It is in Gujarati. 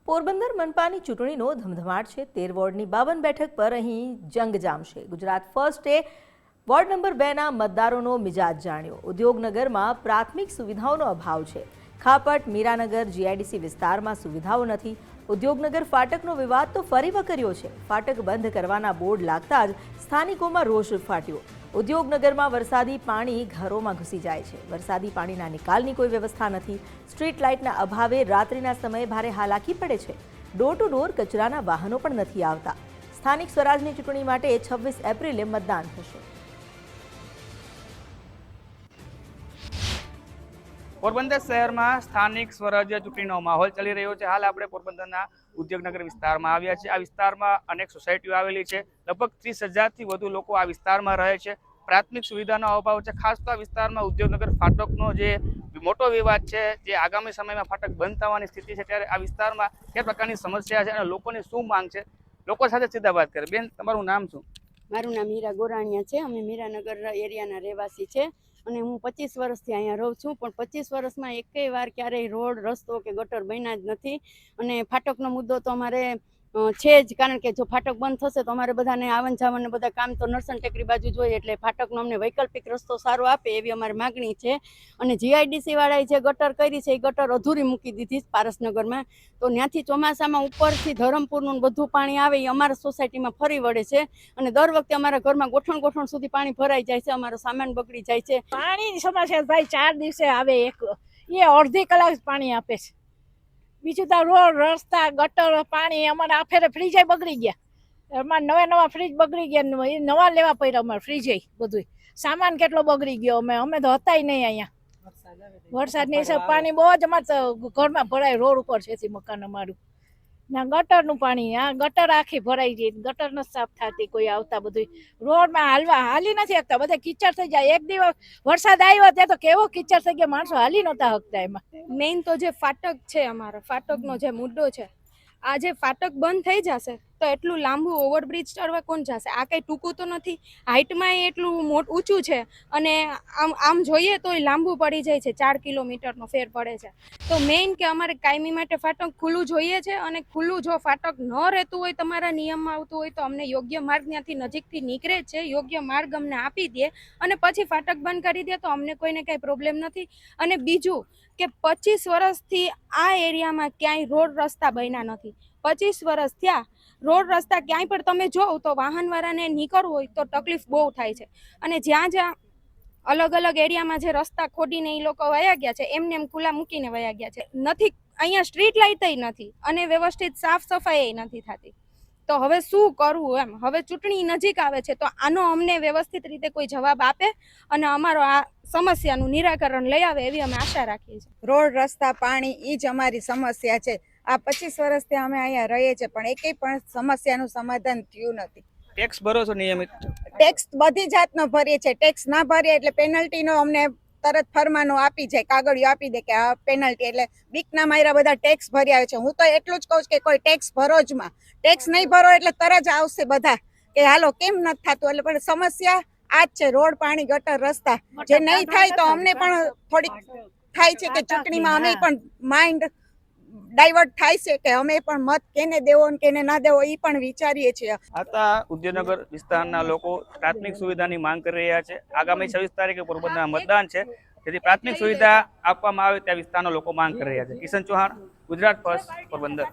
પોરબંદર મનપાની ચૂંટણીનો ધમધમાટ છે। 13 વોર્ડની 52 બેઠક પર અહીં જંગ જામશે। ગુજરાત ફર્સ્ટે વોર્ડ નંબર 2ના મતદારોનો મિજાજ જાણ્યો। ઉદ્યોગનગરમાં પ્રાથમિક સુવિધાઓનો અભાવ છે। ખાપટ, મીરાનગર, જીઆઈડીસી વિસ્તારમાં સુવિધાઓ નથી। ઉદ્યોગનગર ફાટકનો વિવાદ તો ફરી વકર્યો છે। ફાટક બંધ કરવાના બોર્ડ લાગતા જ સ્થાનિકોમાં રોષ ફાટ્યો। ઉદ્યોગનગરમાં વરસાદી પાણી ઘરોમાં ઘૂસી જાય છે। વરસાદી પાણીના નિકાલની કોઈ વ્યવસ્થા નથી। સ્ટ્રીટ લાઇટના અભાવે રાત્રિના સમયે ભારે હાલાકી પડે છે। ડોર ટુ ડોર કચરાના વાહનો પણ નથી આવતા। સ્થાનિક સ્વરાજની ચૂંટણી માટે 26 એપ્રિલે મતદાન થશે। પોરબંદર શહેરમાં સ્થાનિક સ્વરાજ્ય ચૂંટણીનો માહોલ ચાલી રહ્યો છે। હાલ આપણે પોરબંદરના ઉદ્યોગનગર વિસ્તારમાં આવ્યા છીએ। આ વિસ્તારમાં અનેક સોસાયટીઓ આવેલી છે। લગભગ 30,000થી વધુ લોકો આ વિસ્તારમાં રહે છે। પ્રાથમિક સુવિધાનો અભાવ છે। ખાસ તો આ વિસ્તારમાં ઉદ્યોગનગર ફાટકનો જે મોટો વિવાદ છે, જે આગામી સમયમાં ફાટક બંધ થવાની સ્થિતિ છે, ત્યારે આ વિસ્તારમાં કયા પ્રકારની સમસ્યા છે અને લોકોની શું માંગ છે, લોકો સાથે સીધા વાત કરે। બેન, તમારું નામ શું? મારું નામ હીરા ગોરાણીયા છે। અમે મીરાનગર એરિયાના રહેવાસી છે અને હું 25 વર્ષથી અહીંયા રહું છું, પણ 25 વર્ષમાં એકેય વાર ક્યારેય રોડ, રસ્તો કે ગટર બન્યા જ નથી। અને ફાટકનો મુદ્દો તો અમારે છે જ, કારણ કે જો ફાટક બંધ થશે તો અમારે બધાને આવન જાવન ને બધા કામ તો નરસણ ટેકરી બાજુ જોઈએ, એટલે ફાટકનો અમને વૈકલ્પિક રસ્તો સારો આપે એવી અમારી માગણી છે। અને જીઆઈડીસી વાળાએ જે ગટર કરી છે એ ગટર અધૂરી મૂકી દીધી પારસનગરમાં, તો ત્યાંથી ચોમાસામાં ઉપરથી ધરમપુરનું બધું પાણી આવે એ અમારા સોસાયટીમાં ફરી વળે છે અને દર વખતે અમારા ઘરમાં ગોઠણ સુધી પાણી ભરાઈ જાય છે। અમારો સામાન બગડી જાય છે। પાણીની સમસ્યા ભાઈ 4 દિવસે આવે, એ અડધી કલાક પાણી આપે છે। બીજું તો રોડ, રસ્તા, ગટર, પાણી અમારા આફેરે ફ્રીજ બગડી ગયા। અમારે નવા ફ્રીજ બગડી ગયા, એ નવા લેવા પડ્યા। અમારે ફ્રીજ બધું સામાન કેટલો બગડી ગયો। અમે તો હતા નહીં અહીંયા। વરસાદની હિસાબ પાણી બહુ જ અમારે ઘરમાં ભરાય, રોડ ઉપર છે મકાન અમારું ના ગટરનું પાણી, આ ગટર આખી ભરાઈ ગઈ, ગટર ન સાફ થતી, કોઈ આવતા બધું રોડમાં હાલી નથી શકતા, બધા કીચડ થઈ જાય। એક દિવસ વરસાદ આવ્યો ત્યાં તો કેવો કીચડ થઈ ગયો, માણસો હાલી નહોતા શકતા। એમાં મેઇન તો જે ફાટક છે, અમારા ફાટકનો જે મુદ્દો છે, આ જે ફાટક બંધ થઈ જશે તો એટલું લાંબુ ઓવરબ્રિજ ચડવા કોણ જશે? આ કંઈ ટૂંકું તો નથી, હાઇટમાં એટલું ઊંચું છે અને આમ જોઈએ તો એ લાંબુ પડી જાય છે। 4 કિલોમીટરનો ફેર પડે છે। તો મેઇન કે અમારે કાયમી માટે ફાટક ખુલ્લું જોઈએ છે, અને ખુલ્લું જો ફાટક ન રહેતું હોય, તમારા નિયમમાં આવતું હોય તો અમને યોગ્ય માર્ગ ત્યાંથી નજીકથી નીકળે જ છે, યોગ્ય માર્ગ અમને આપી દે અને પછી ફાટક બંધ કરી દે તો અમને કોઈને કાંઈ પ્રોબ્લેમ નથી। અને બીજું કે 25 વર્ષથી આ એરિયામાં ક્યાંય રોડ રસ્તા બન્યા નથી। 25 વર્ષ થયા, રોડ રસ્તા ક્યાંય પણ તમે જોવ તો વાહનવાળાને નીકળવું હોય તો તકલીફ બહુ થાય છે। અને જ્યાં અલગ અલગ એરિયામાં જે રસ્તા ખોડીને એ લોકો વયા ગયા છે, એમને એમ ખુલ્લા મૂકીને વયા ગયા છે। નથી અહીંયા સ્ટ્રીટ લાઇટ નથી અને વ્યવસ્થિત સાફ સફાઈ નથી થતી। તો હવે શું કરવું એમ? હવે ચૂંટણી નજીક આવે છે તો આનો અમને વ્યવસ્થિત રીતે કોઈ જવાબ આપે અને અમારો આ સમસ્યાનું નિરાકરણ લઈ આવે એવી અમે આશા રાખીએ છીએ। રોડ, રસ્તા, પાણી એ જ અમારી સમસ્યા છે। આ 25 વર્ષથી અમે અહીંયા રહીએ છીએ, પણ એકેય પણ સમસ્યાનું સમાધાન થયું નથી। ટેક્સ ભરો છો નિયમિત? ટેક્સ બધી જાતનો ભરીએ છીએ। ટેક્સ ના ભરીએ એટલે પેનલ્ટીનો અમને તરત ફરમાનો આપી જાય, કાગળિયો આપી દે કે આ પેનલ્ટી, એટલે બીકના માર્યા બધા ટેક્સ ભરી આવે છે। હું તો એટલું જ કહું છું કે કોઈ ટેક્સ ભરો જ માં, ટેક્સ નહીં ભરો એટલે તરત જ આવશે બધા કે હાલો કેમ નથી થતું। એટલે પણ સમસ્યા આ જ છે, રોડ, પાણી, ગટર, રસ્તા। જે નહીં થાય તો અમને પણ થોડીક થાય છે કે ચૂંટણીમાં અમે પણ માઇન્ડ ડાયવર્ટ થાય છે કે અમે પણ મત કેને દેવો અને કેને ના દેવો એ પણ વિચારીએ છીએ। આતા ઉદ્યોગનગર વિસ્તારના લોકો પ્રાથમિક સુવિધાની માંગ કરી રહ્યા છે। આગામી 26 તારીખે પોરબંદરમાં મતદાન છે, જેથી પ્રાથમિક સુવિધા આપવામાં આવે ત્યાં વિસ્તારના લોકો માંગ કરી રહ્યા છે। કિશન ચૌહાણ, ગુજરાત ફર્સ્ટ, પોરબંદર।